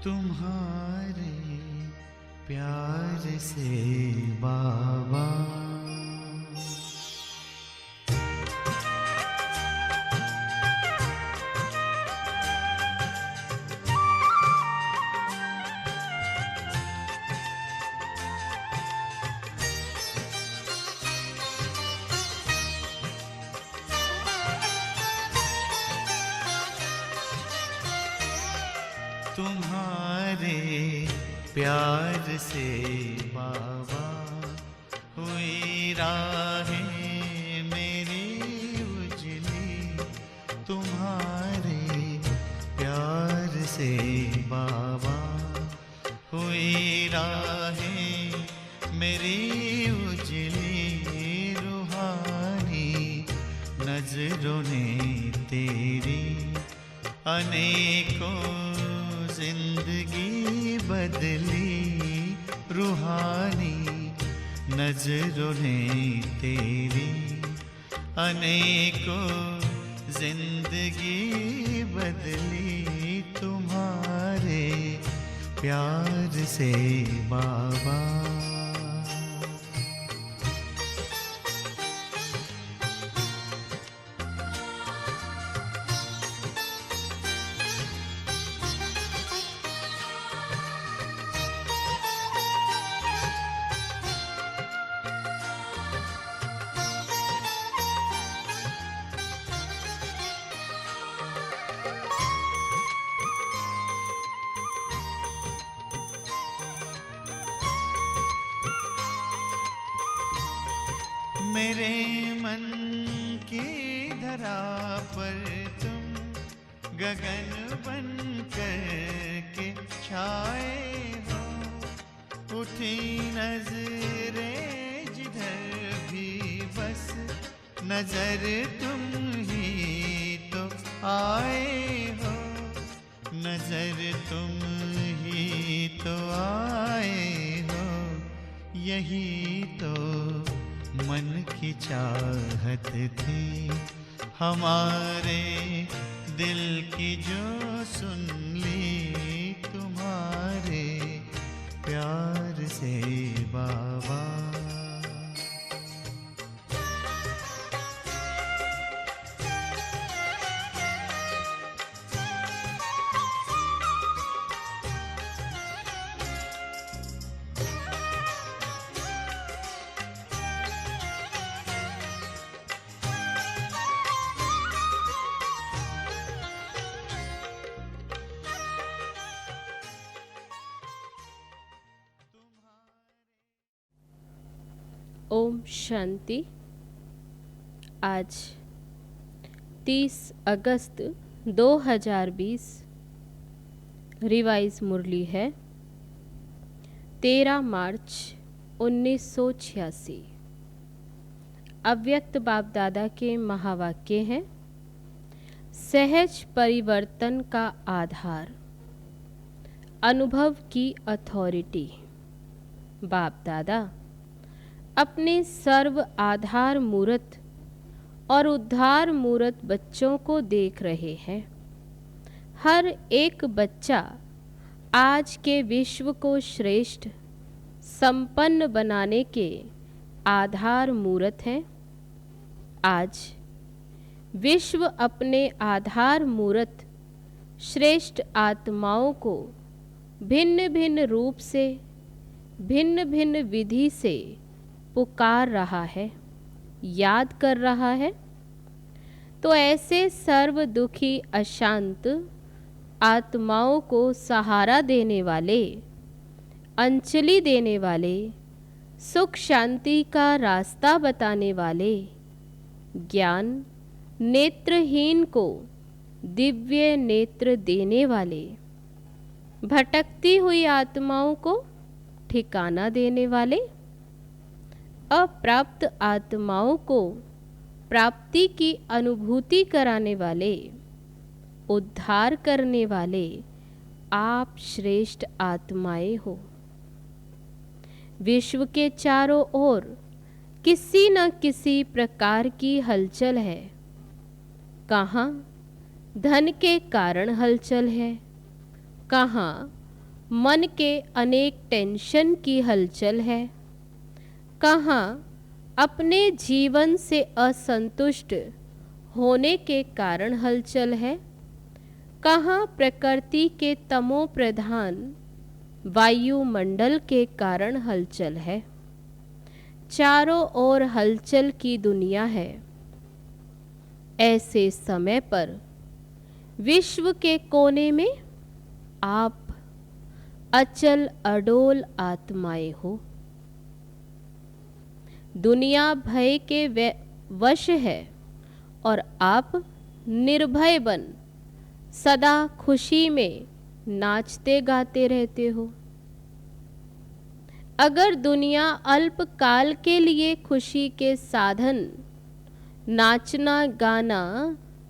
तुम्हारे प्यार से बाबा। तुम्हारे प्यार से बाबा हुई राहें मेरी उजली। तुम्हारे प्यार से बाबा हुई राहें मेरी उजली। रूहानी नजरों ने तेरी अनेकों जिंदगी बदली। रूहानी नजरों ने तेरी अनेकों जिंदगी बदली। तुम्हारे प्यार से बाबा। मेरे मन की धरा पर तुम गगन बन कर के छाए हो। उठी नजरें जिधर भी बस नजर तुम ही तो आए हो। नजर तुम ही तो आए हो। यही तो मन की चाहत थी हमारे दिल की जो सुन ली। तुम्हारे प्यार से बाबा। ओम शांति। आज 30 अगस्त 2020 रिवाइज मुरली है 13 मार्च 1986। अव्यक्त बाप दादा के महावाक्य हैं, सहज परिवर्तन का आधार, अनुभव की अथॉरिटी। बाप दादा अपने सर्व आधार मूर्त और उद्धार मूर्त बच्चों को देख रहे हैं। हर एक बच्चा आज के विश्व को श्रेष्ठ संपन्न बनाने के आधार मूर्त हैं। आज विश्व अपने आधार मूर्त श्रेष्ठ आत्माओं को भिन्न भिन्न रूप से, भिन्न भिन्न विधि से पुकार रहा है, याद कर रहा है। तो ऐसे सर्व दुखी अशांत आत्माओं को सहारा देने वाले, अंजलि देने वाले, सुख शांति का रास्ता बताने वाले, ज्ञान नेत्रहीन को दिव्य नेत्र देने वाले, भटकती हुई आत्माओं को ठिकाना देने वाले, अप्राप्त आत्माओं को प्राप्ति की अनुभूति कराने वाले, उद्धार करने वाले आप श्रेष्ठ आत्माएं हो। विश्व के चारों ओर किसी न किसी प्रकार की हलचल है। कहाँ धन के कारण हलचल है, कहाँ मन के अनेक टेंशन की हलचल है, कहाँ अपने जीवन से असंतुष्ट होने के कारण हलचल है, कहाँ प्रकृति के तमो प्रधान वायुमंडल के कारण हलचल है। चारों ओर हलचल की दुनिया है। ऐसे समय पर विश्व के कोने में आप अचल अडोल आत्माएं हो। दुनिया भय के वश है और आप निर्भय बन सदा खुशी में नाचते गाते रहते हो। अगर दुनिया अल्पकाल के लिए खुशी के साधन नाचना गाना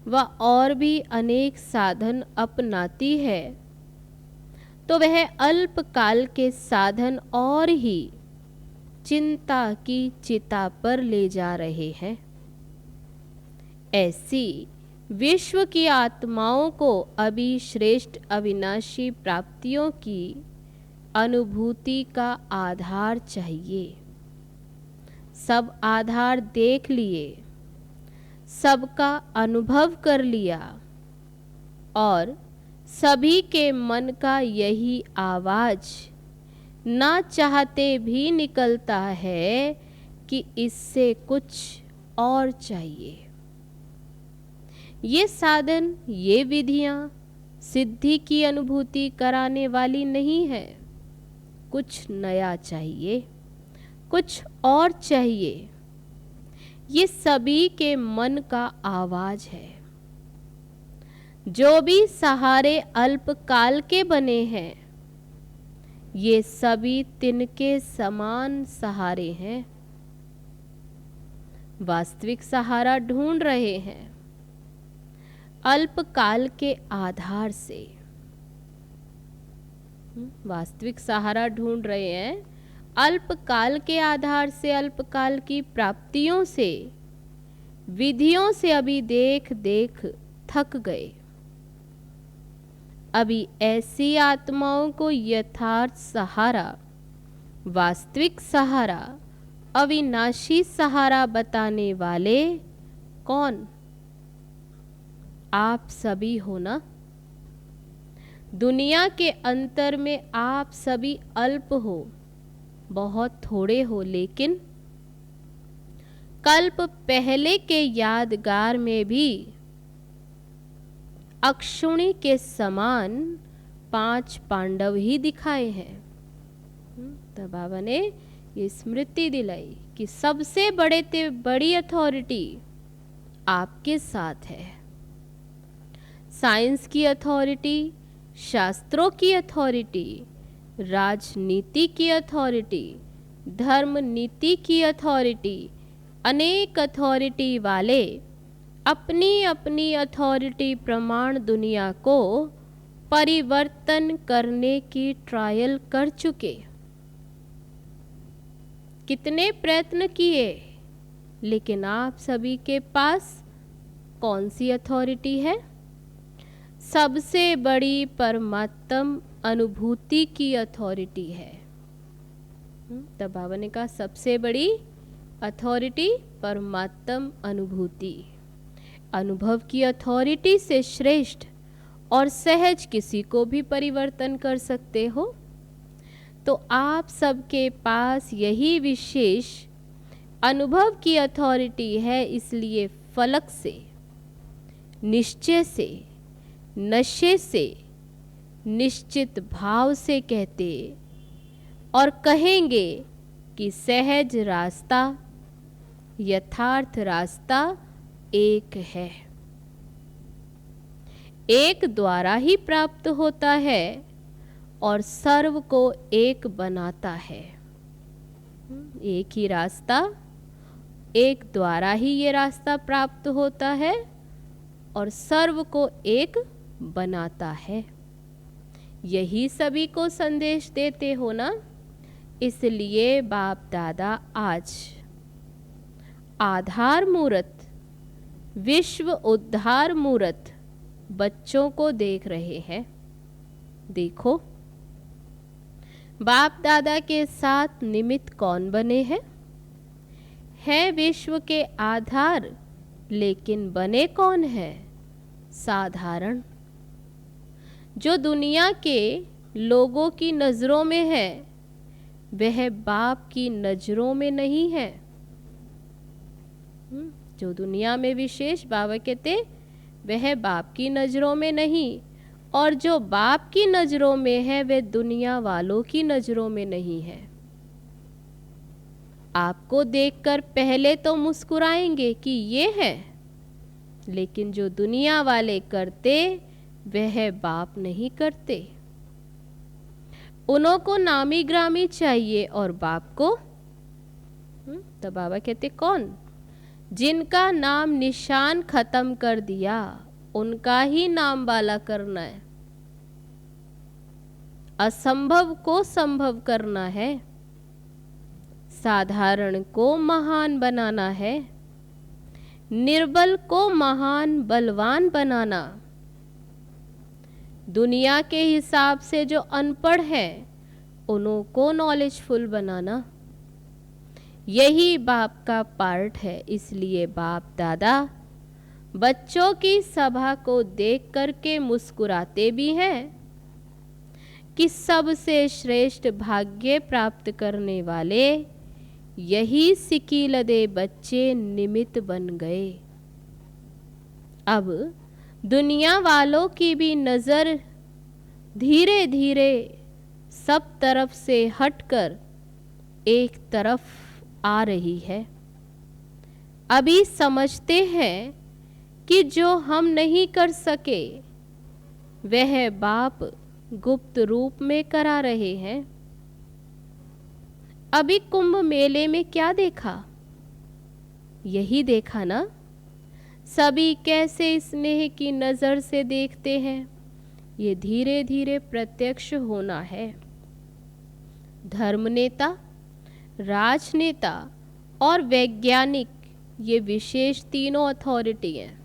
व और भी अनेक साधन अपनाती है, तो वह अल्पकाल के साधन और ही चिंता की चिता पर ले जा रहे हैं। ऐसी विश्व की आत्माओं को अभी श्रेष्ठ अविनाशी प्राप्तियों की अनुभूति का आधार चाहिए। सब आधार देख लिए, सबका अनुभव कर लिया और सभी के मन का यही आवाज ना चाहते भी निकलता है कि इससे कुछ और चाहिए। ये साधन, ये विधियां सिद्धि की अनुभूति कराने वाली नहीं है। कुछ नया चाहिए, कुछ और चाहिए। ये सभी के मन का आवाज है। जो भी सहारे अल्पकाल के बने हैं, ये सभी तिनके समान सहारे हैं। वास्तविक सहारा ढूंढ रहे हैं अल्पकाल के आधार से। वास्तविक सहारा ढूंढ रहे हैं अल्पकाल के आधार से, अल्पकाल की प्राप्तियों से, विधियों से अभी देख देख थक गए। अभी ऐसी आत्माओं को यथार्थ सहारा, वास्तविक सहारा, अविनाशी सहारा बताने वाले कौन? आप सभी हो ना। दुनिया के अंतर में आप सभी अल्प हो, बहुत थोड़े हो, लेकिन कल्प पहले के यादगार में भी अक्षुणी के समान 5 पांडव ही दिखाए हैं। तो बाबा ने ये स्मृति दिलाई कि सबसे बड़ी अथॉरिटी आपके साथ है। साइंस की अथॉरिटी, शास्त्रों की अथॉरिटी, राजनीति की अथॉरिटी, धर्म नीति की अथॉरिटी, अनेक अथॉरिटी वाले अपनी अपनी अथॉरिटी प्रमाण दुनिया को परिवर्तन करने की ट्रायल कर चुके। कितने प्रयत्न किए, लेकिन आप सभी के पास कौन सी अथॉरिटी है? सबसे बड़ी परमात्म अनुभूति की अथॉरिटी है। तब बाबा ने कहा सबसे बड़ी अथॉरिटी परमात्म अनुभूति। अनुभव की अथॉरिटी से श्रेष्ठ और सहज किसी को भी परिवर्तन कर सकते हो। तो आप सबके पास यही विशेष अनुभव की अथॉरिटी है। इसलिए फलक से, निश्चय से, नशे से, निश्चित भाव से कहते और कहेंगे कि सहज रास्ता, यथार्थ रास्ता एक है, एक द्वारा ही प्राप्त होता है और सर्व को एक बनाता है। एक ही रास्ता, एक द्वारा ही ये रास्ता प्राप्त होता है और सर्व को एक बनाता है। यही सभी को संदेश देते हो ना। इसलिए बाप दादा आज आधार मूर्त, विश्व उद्धार मूर्त बच्चों को देख रहे हैं। देखो बाप दादा के साथ निमित्त कौन बने हैं? है विश्व के आधार, लेकिन बने कौन है? साधारण। जो दुनिया के लोगों की नज़रों में है, वह बाप की नज़रों में नहीं है। जो दुनिया में विशेष, बाबा कहते, वह बाप की नज़रों में नहीं, और जो बाप की नज़रों में है वह दुनिया वालों की नज़रों में नहीं है। आपको देखकर पहले तो मुस्कुराएंगे कि ये है, लेकिन जो दुनिया वाले करते वह बाप नहीं करते। उन्हों को नामी ग्रामी चाहिए और बाप को तो बाबा कहते कौन? जिनका नाम निशान खत्म कर दिया, उनका ही नाम वाला करना है। असंभव को संभव करना है, साधारण को महान बनाना है, निर्बल को महान बलवान बनाना। दुनिया के हिसाब से जो अनपढ़ है, उन्हों को नॉलेजफुल बनाना, यही बाप का पार्ट है। इसलिए बाप दादा बच्चों की सभा को देख करके मुस्कुराते भी हैं कि सबसे श्रेष्ठ भाग्य प्राप्त करने वाले यही सिकीलदे बच्चे निमित्त बन गए। अब दुनिया वालों की भी नज़र धीरे धीरे सब तरफ से हटकर एक तरफ आ रही है। अभी समझते हैं कि जो हम नहीं कर सके वह बाप गुप्त रूप में करा रहे हैं। अभी कुंभ मेले में क्या देखा? यही देखा ना, सभी कैसे स्नेह की नज़र से देखते हैं। ये धीरे धीरे प्रत्यक्ष होना है। धर्म नेता, राजनेता और वैज्ञानिक, ये विशेष तीनों अथॉरिटी हैं।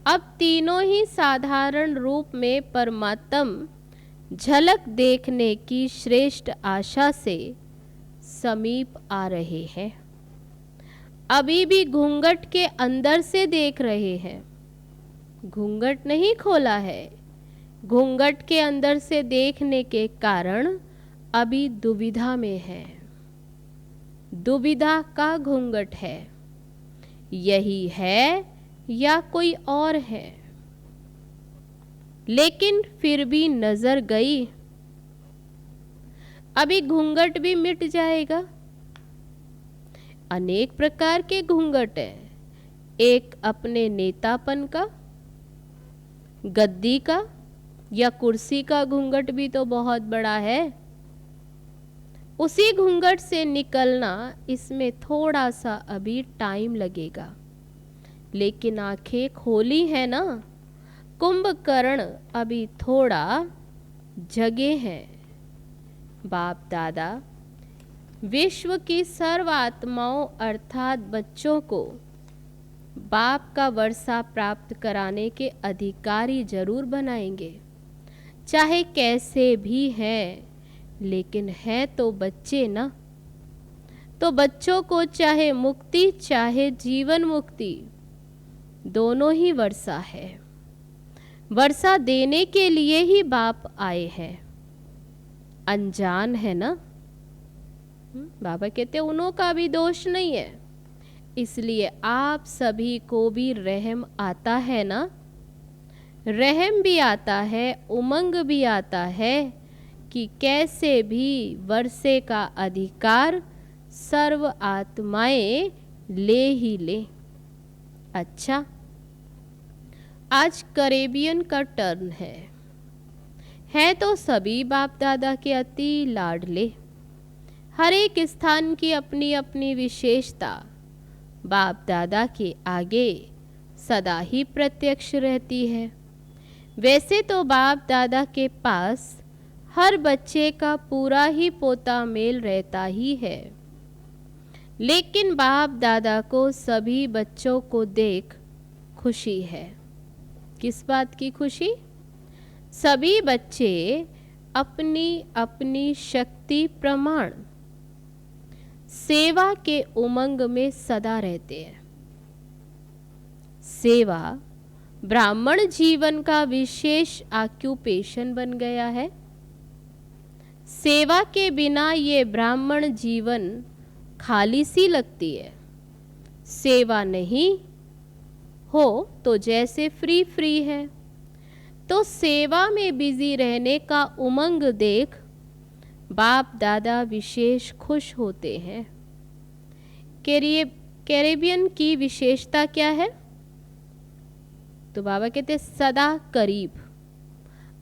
अब तीनों ही साधारण रूप में परमात्म झलक देखने की श्रेष्ठ आशा से समीप आ रहे हैं। अभी भी घूंघट के अंदर से देख रहे हैं, घूंघट नहीं खोला है। घूंघट के अंदर से देखने के कारण अभी दुविधा में है। दुविधा का घूंघट है, यही है या कोई और है। लेकिन फिर भी नजर गई। अभी घूंघट भी मिट जाएगा। अनेक प्रकार के घूंघट है। एक अपने नेतापन का, गद्दी का या कुर्सी का घूंघट भी तो बहुत बड़ा है। उसी घूंघट से निकलना, इसमें थोड़ा सा अभी टाइम लगेगा, लेकिन आंखें खोली है ना। कुंभकर्ण अभी थोड़ा जगे हैं। बाप दादा विश्व की सर्व आत्माओं अर्थात बच्चों को बाप का वर्षा प्राप्त कराने के अधिकारी जरूर बनाएंगे, चाहे कैसे भी हैं, लेकिन है तो बच्चे ना। तो बच्चों को चाहे मुक्ति चाहे जीवन मुक्ति, दोनों ही वर्षा है। वर्षा देने के लिए ही बाप आए हैं। अनजान है ना। बाबा कहते उन्हों का भी दोष नहीं है। इसलिए आप सभी को भी रहम आता है ना। रहम भी आता है, उमंग भी आता है कि कैसे भी वर्षे का अधिकार सर्व आत्माएं ले ही ले। अच्छा, आज कैरेबियन का टर्न है तो सभी बाप दादा के अति लाडले। हर एक स्थान की अपनी अपनी विशेषता बाप दादा के आगे सदा ही प्रत्यक्ष रहती है। वैसे तो बाप दादा के पास हर बच्चे का पूरा ही पोता मेल रहता ही है, लेकिन बाप दादा को सभी बच्चों को देख खुशी है। किस बात की खुशी? सभी बच्चे अपनी अपनी शक्ति प्रमाण सेवा के उमंग में सदा रहते हैं। सेवा ब्राह्मण जीवन का विशेष ऑक्यूपेशन बन गया है। सेवा के बिना ये ब्राह्मण जीवन खाली सी लगती है। सेवा नहीं हो तो जैसे फ्री फ्री है। तो सेवा में बिजी रहने का उमंग देख बाप दादा विशेष खुश होते हैं। कैरेबियन की विशेषता क्या है? तो बाबा कहते हैं सदा करीब,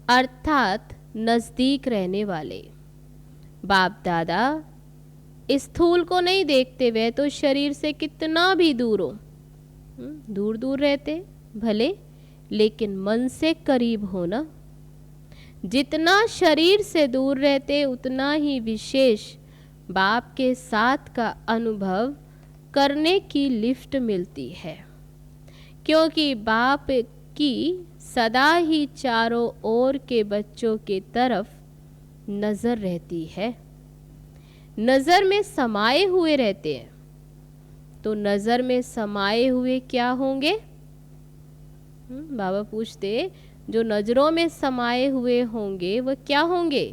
अर्थात नज़दीक रहने वाले। बाप दादा स्थूल को नहीं देखते, वे तो शरीर से कितना भी दूर हो, दूर दूर रहते भले, लेकिन मन से करीब हो ना। जितना शरीर से दूर रहते उतना ही विशेष बाप के साथ का अनुभव करने की लिफ्ट मिलती है, क्योंकि बाप की सदा ही चारों ओर के बच्चों के तरफ नज़र रहती है। नज़र में समाये हुए रहते हैं। तो नज़र में समाये हुए क्या होंगे? बाबा पूछते, जो नज़रों में समाये हुए होंगे वह क्या होंगे?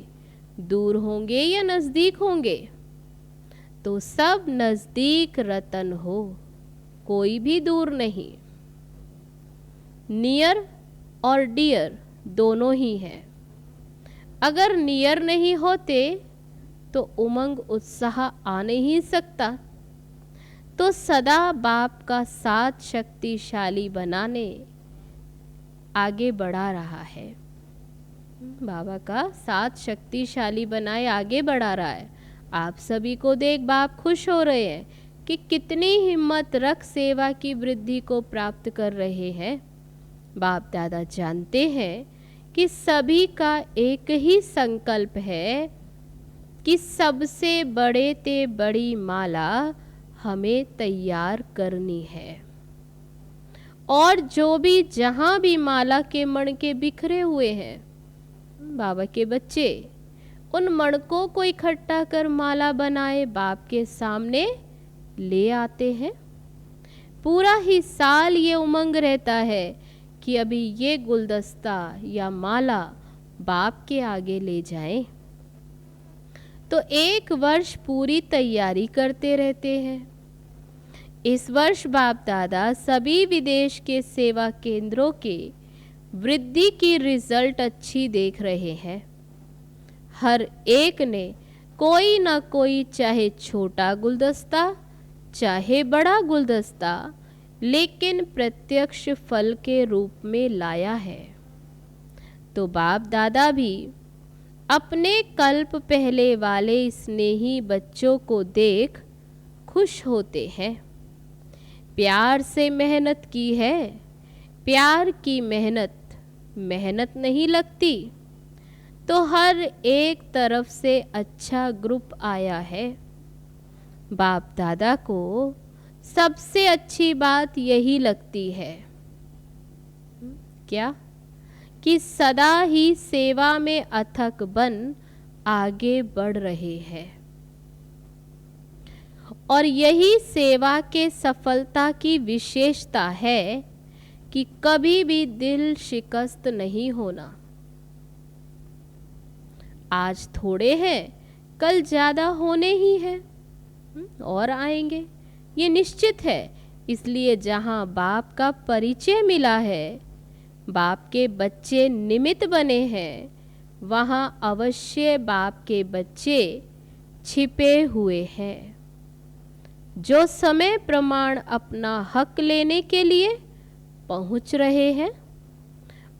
दूर होंगे या नज़दीक होंगे? तो सब नज़दीक रतन हो, कोई भी दूर नहीं। नियर और डियर दोनों ही हैं। अगर नियर नहीं होते तो उमंग उत्साह आ नहीं सकता। तो सदा बाप का साथ शक्तिशाली बनाने आगे बढ़ा रहा है। बाबा का साथ शक्तिशाली बनाए आगे बढ़ा रहा है। आप सभी को देख बाप खुश हो रहे हैं कि कितनी हिम्मत रख सेवा की वृद्धि को प्राप्त कर रहे हैं। बाप दादा जानते हैं कि सभी का एक ही संकल्प है कि सबसे बड़े ते बड़ी माला हमें तैयार करनी है। और जो भी जहाँ भी माला के मणके बिखरे हुए हैं, बाबा के बच्चे उन मणकों को इकट्ठा कर माला बनाए बाप के सामने ले आते हैं। पूरा ही साल ये उमंग रहता है कि अभी ये गुलदस्ता या माला बाप के आगे ले जाएं। तो एक वर्ष पूरी तैयारी करते रहते हैं। इस वर्ष बाप दादा सभी विदेश के सेवा केंद्रों के वृद्धि की रिजल्ट अच्छी देख रहे हैं। हर एक ने कोई ना कोई, चाहे छोटा गुलदस्ता चाहे बड़ा गुलदस्ता, लेकिन प्रत्यक्ष फल के रूप में लाया है। तो बाप दादा भी अपने कल्प पहले वाले स्नेही बच्चों को देख खुश होते हैं। प्यार से मेहनत की है, प्यार की मेहनत मेहनत नहीं लगती। तो हर एक तरफ से अच्छा ग्रुप आया है। बाप दादा को सबसे अच्छी बात यही लगती है, क्या? कि सदा ही सेवा में अथक बन आगे बढ़ रहे हैं। और यही सेवा के सफलता की विशेषता है कि कभी भी दिल शिकस्त नहीं होना। आज थोड़े हैं, कल ज़्यादा होने ही हैं और आएंगे, ये निश्चित है। इसलिए जहाँ बाप का परिचय मिला है, बाप के बच्चे निमित्त बने हैं, वहाँ अवश्य बाप के बच्चे छिपे हुए हैं, जो समय प्रमाण अपना हक लेने के लिए पहुँच रहे हैं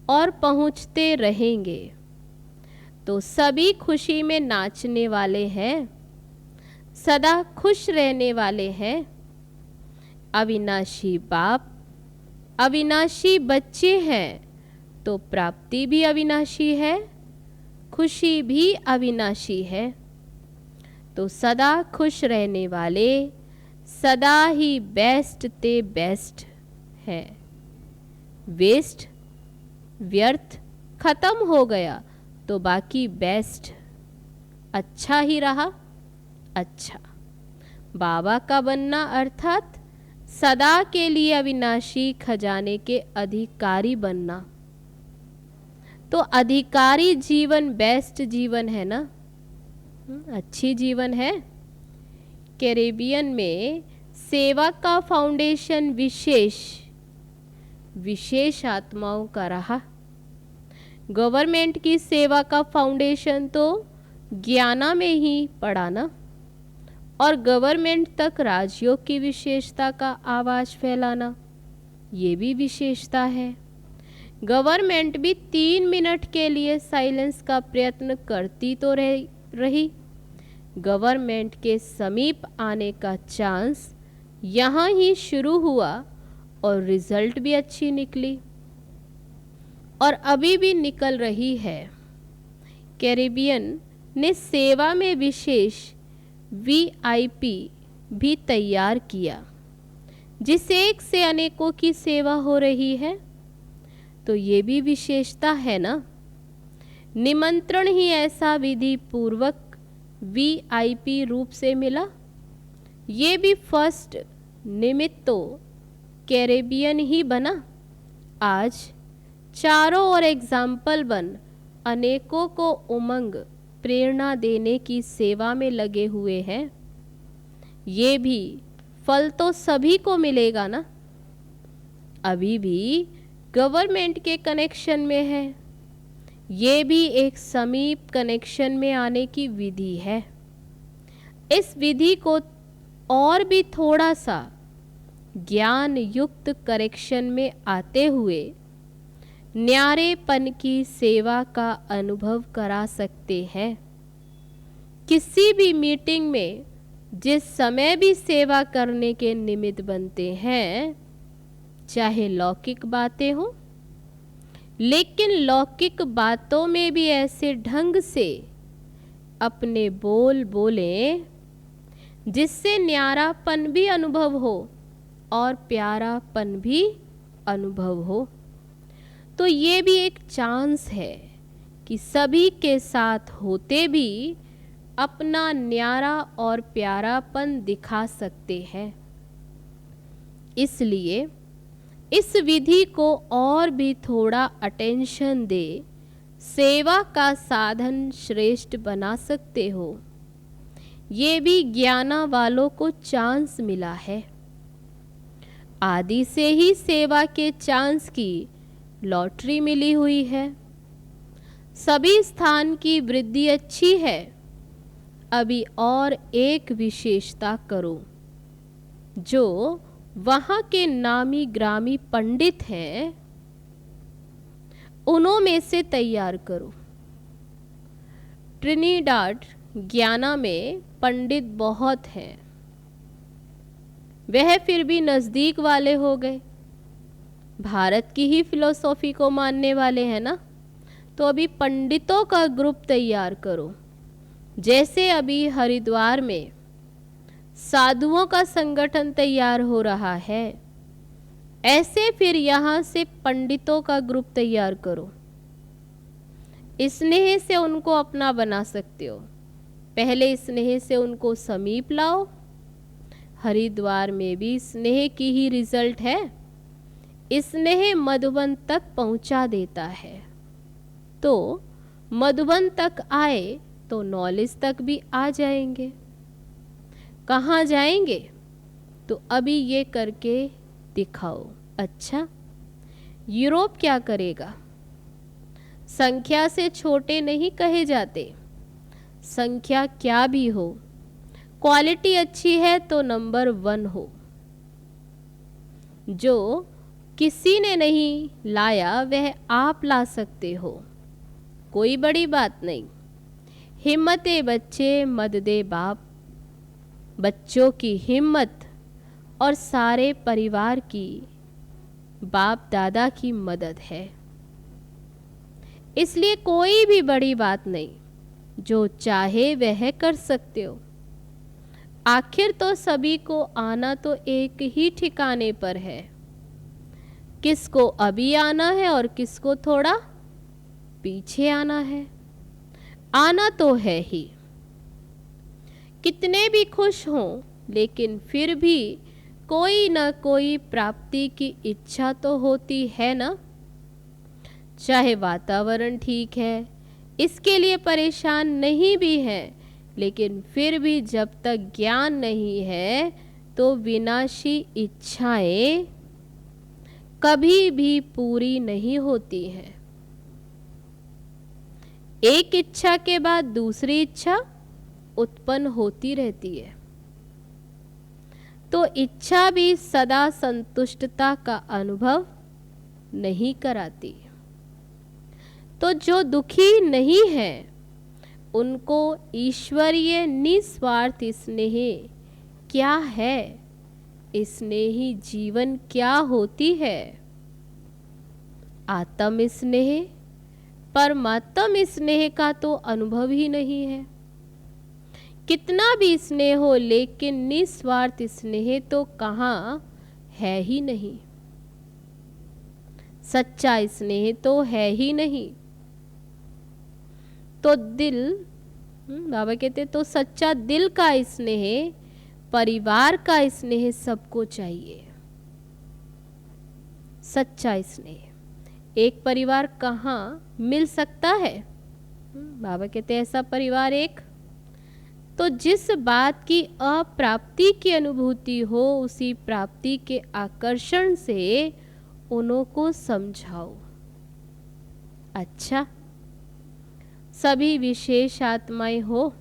और पहुँचते रहेंगे। तो सभी खुशी में नाचने वाले हैं, सदा खुश रहने वाले हैं। अविनाशी बाप अविनाशी बच्चे हैं, तो प्राप्ति भी अविनाशी है, खुशी भी अविनाशी है। तो सदा खुश रहने वाले सदा ही बेस्ट ते बेस्ट है। वेस्ट व्यर्थ खत्म हो गया तो बाकी बेस्ट अच्छा ही रहा। अच्छा, बाबा का बनना अर्थात सदा के लिए अविनाशी खजाने के अधिकारी बनना। तो अधिकारी जीवन बेस्ट जीवन है ना, अच्छी जीवन है। कैरेबियन में सेवा का फाउंडेशन विशेष आत्माओं का रहा। गवर्नमेंट की सेवा का फाउंडेशन तो ज्ञाना में ही पड़ा ना, और गवर्नमेंट तक राजयोग की विशेषता का आवाज फैलाना, ये भी विशेषता है। गवर्नमेंट भी 3 मिनट के लिए साइलेंस का प्रयत्न करती तो रही। गवर्नमेंट के समीप आने का चांस यहाँ ही शुरू हुआ और रिजल्ट भी अच्छी निकली और अभी भी निकल रही है। कैरेबियन ने सेवा में विशेष VIP भी तैयार किया, जिससे एक से अनेकों की सेवा हो रही है। तो ये भी विशेषता है ना। निमंत्रण ही ऐसा विधि पूर्वक VIP रूप से मिला। ये भी फर्स्ट निमित्त तो कैरेबियन ही बना। आज चारों ओर एग्जाम्पल बन अनेकों को उमंग प्रेरणा देने की सेवा में लगे हुए हैं। ये भी फल तो सभी को मिलेगा ना। अभी भी गवर्नमेंट के कनेक्शन में है, ये भी एक समीप कनेक्शन में आने की विधि है। इस विधि को और भी थोड़ा सा ज्ञान युक्त करेक्शन में आते हुए न्यारेपन की सेवा का अनुभव करा सकते हैं। किसी भी मीटिंग में जिस समय भी सेवा करने के निमित्त बनते हैं, चाहे लौकिक बातें हो, लेकिन लौकिक बातों में भी ऐसे ढंग से अपने बोल बोलें जिससे न्यारापन भी अनुभव हो और प्यारापन भी अनुभव हो। तो ये भी एक चांस है कि सभी के साथ होते भी अपना न्यारा और प्यारापन दिखा सकते हैं। इसलिए इस विधि को और भी थोड़ा अटेंशन दे सेवा का साधन श्रेष्ठ बना सकते हो। ये भी ज्ञाना वालों को चांस मिला है। आदि से ही सेवा के चांस की लॉटरी मिली हुई है। सभी स्थान की वृद्धि अच्छी है। अभी और एक विशेषता करो, जो वहाँ के नामी ग्रामी पंडित हैं, उन्हों में से तैयार करो। ट्रिनिडाड ज्ञाना में पंडित बहुत हैं, वह फिर भी नज़दीक वाले हो गए। भारत की ही फिलॉसफी को मानने वाले हैं ना, तो अभी पंडितों का ग्रुप तैयार करो। जैसे अभी हरिद्वार में साधुओं का संगठन तैयार हो रहा है, ऐसे फिर यहाँ से पंडितों का ग्रुप तैयार करो। स्नेह से उनको अपना बना सकते हो। पहले स्नेह से उनको समीप लाओ। हरिद्वार में भी स्नेह की ही रिजल्ट है। स्नेह मधुबन तक पहुंचा देता है। तो मधुबन तक आए तो नॉलेज तक भी आ जाएंगे। कहाँ जाएंगे? तो अभी ये करके दिखाओ। अच्छा, यूरोप क्या करेगा? संख्या से छोटे नहीं कहे जाते। संख्या क्या भी हो, क्वालिटी अच्छी है तो नंबर 1 हो। जो किसी ने नहीं लाया वह आप ला सकते हो, कोई बड़ी बात नहीं। हिम्मते बच्चे मद दे बाप। बच्चों की हिम्मत और सारे परिवार की बाप दादा की मदद है। इसलिए कोई भी बड़ी बात नहीं, जो चाहे वह कर सकते हो। आखिर तो सभी को आना तो एक ही ठिकाने पर है। किसको अभी आना है और किसको थोड़ा पीछे आना है। आना तो है ही। कितने भी खुश हों लेकिन फिर भी कोई ना कोई प्राप्ति की इच्छा तो होती है ना। चाहे वातावरण ठीक है, इसके लिए परेशान नहीं भी है, लेकिन फिर भी जब तक ज्ञान नहीं है तो विनाशी इच्छाएं कभी भी पूरी नहीं होती हैं। एक इच्छा के बाद दूसरी इच्छा उत्पन्न होती रहती है, तो इच्छा भी सदा संतुष्टता का अनुभव नहीं कराती। तो जो दुखी नहीं है उनको ईश्वरीय निस्वार्थ स्नेह क्या है, स्नेही जीवन क्या होती है। आत्म स्नेह परमात्म स्नेह का तो अनुभव ही नहीं है। कितना भी स्नेह हो लेकिन निस्वार्थ स्नेह तो कहाँ है ही नहीं। सच्चा स्नेह तो है ही नहीं। तो दिल, बाबा कहते तो सच्चा दिल का स्नेह, परिवार का स्नेह सबको चाहिए। सच्चा स्नेह एक परिवार कहाँ मिल सकता है। बाबा कहते ऐसा परिवार एक, तो जिस बात की अप्राप्ति की अनुभूति हो उसी प्राप्ति के आकर्षण से उन्हों को समझाओ। अच्छा, सभी विशेष आत्माएं हो,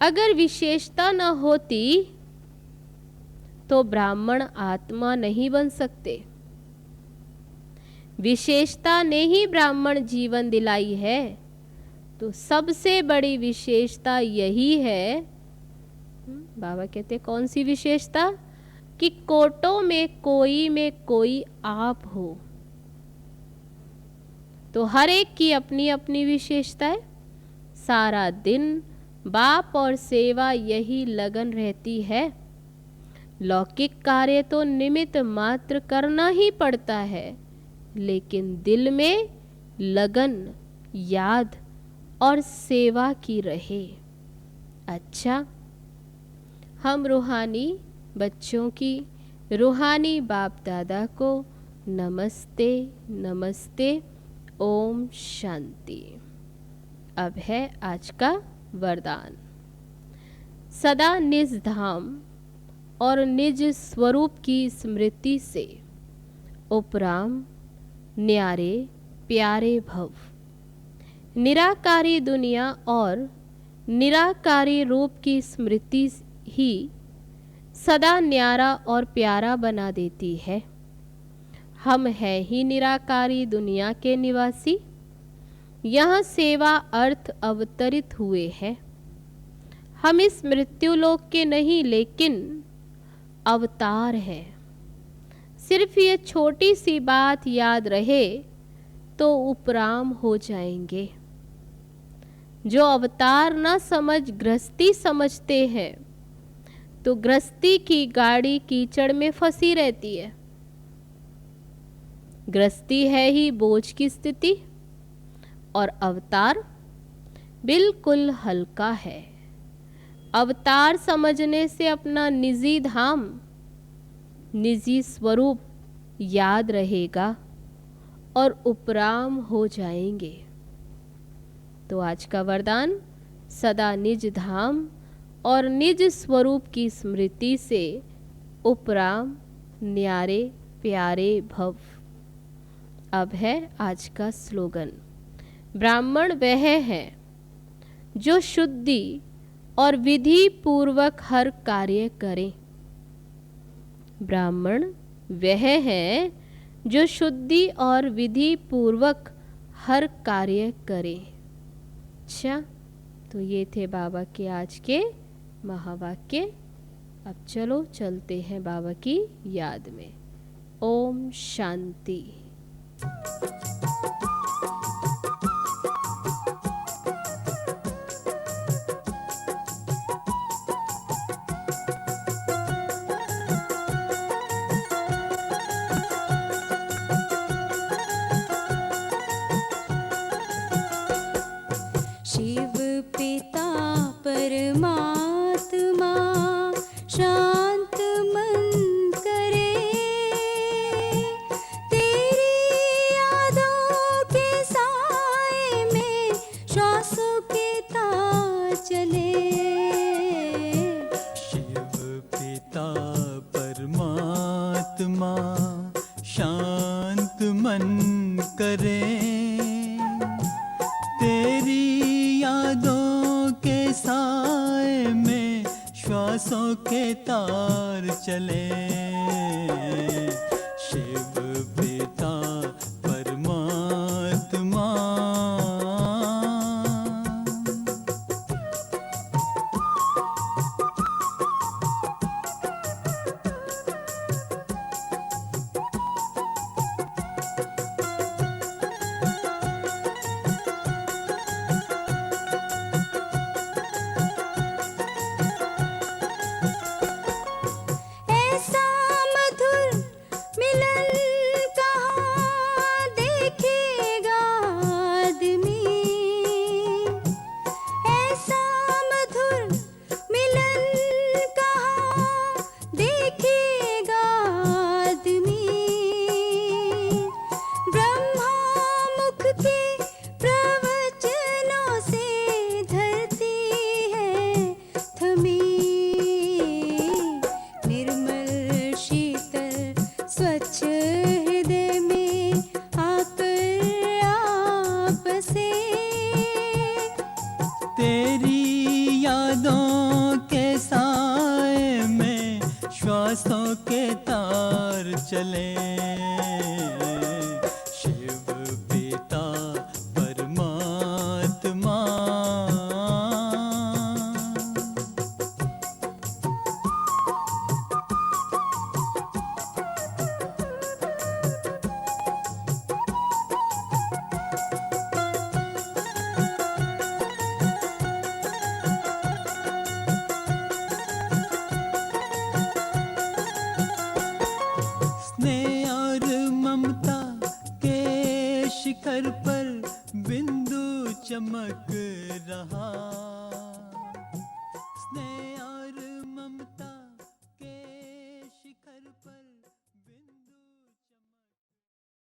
अगर विशेषता न होती तो ब्राह्मण आत्मा नहीं बन सकते। विशेषता ने ही ब्राह्मण जीवन दिलाई है, तो सबसे बड़ी विशेषता यही है। बाबा कहते कौन सी विशेषता, कि कोटों में कोई आप हो। तो हर एक की अपनी अपनी विशेषता है। सारा दिन बाप और सेवा यही लगन रहती है। लौकिक कार्य तो निमित्त मात्र करना ही पड़ता है, लेकिन दिल में लगन, याद और सेवा की रहे। अच्छा, हम रूहानी बच्चों की रूहानी बाप दादा को नमस्ते नमस्ते, ओम शांति। अब है आज का वरदान। सदा निज धाम और निज स्वरूप की स्मृति से उपराम न्यारे प्यारे भव। निराकारी दुनिया और निराकारी रूप की स्मृति ही सदा न्यारा और प्यारा बना देती है। हम हैं ही निराकारी दुनिया के निवासी। यहाँ सेवा अर्थ अवतरित हुए हैं। हम इस मृत्युलोक के नहीं लेकिन अवतार हैं। सिर्फ ये छोटी सी बात याद रहे तो उपराम हो जाएंगे। जो अवतार न समझ गृहस्थी समझते हैं तो गृहस्थी की गाड़ी कीचड़ में फंसी रहती है। गृहस्थी है ही बोझ की स्थिति और अवतार बिल्कुल हल्का है। अवतार समझने से अपना निजी धाम, निजी स्वरूप याद रहेगा और उपराम हो जाएंगे। तो आज का वरदान, सदा निज धाम और निज स्वरूप की स्मृति से उपराम न्यारे प्यारे भव। अब है आज का स्लोगन। ब्राह्मण वह है जो शुद्धि और विधि पूर्वक हर कार्य करे। ब्राह्मण वह है जो शुद्धि और विधि पूर्वक हर कार्य करे। अच्छा, तो ये थे बाबा के आज के महावाक्य। अब चलो चलते हैं बाबा की याद में। ओम शांति। शिव करें, तेरी यादों के साए में श्वासों के तार चले। शिव पिता परमात्मा, ऐसा मधुर मिलन कहाँ देखेगा आदमी, ऐसा मधुर मिलन कहाँ देखेगा आदमी। ब्रह्मा मुख के प्रवचनों से धरती है थमी, निर्मल शीतल स्वच्छ हृदय में आकर आप से। तेरी यादों के साए में श्वासों के तार चले। शिव पिता परमात्मा, स्नेह और ममता के शिखर पर बिंदु चमक रहा।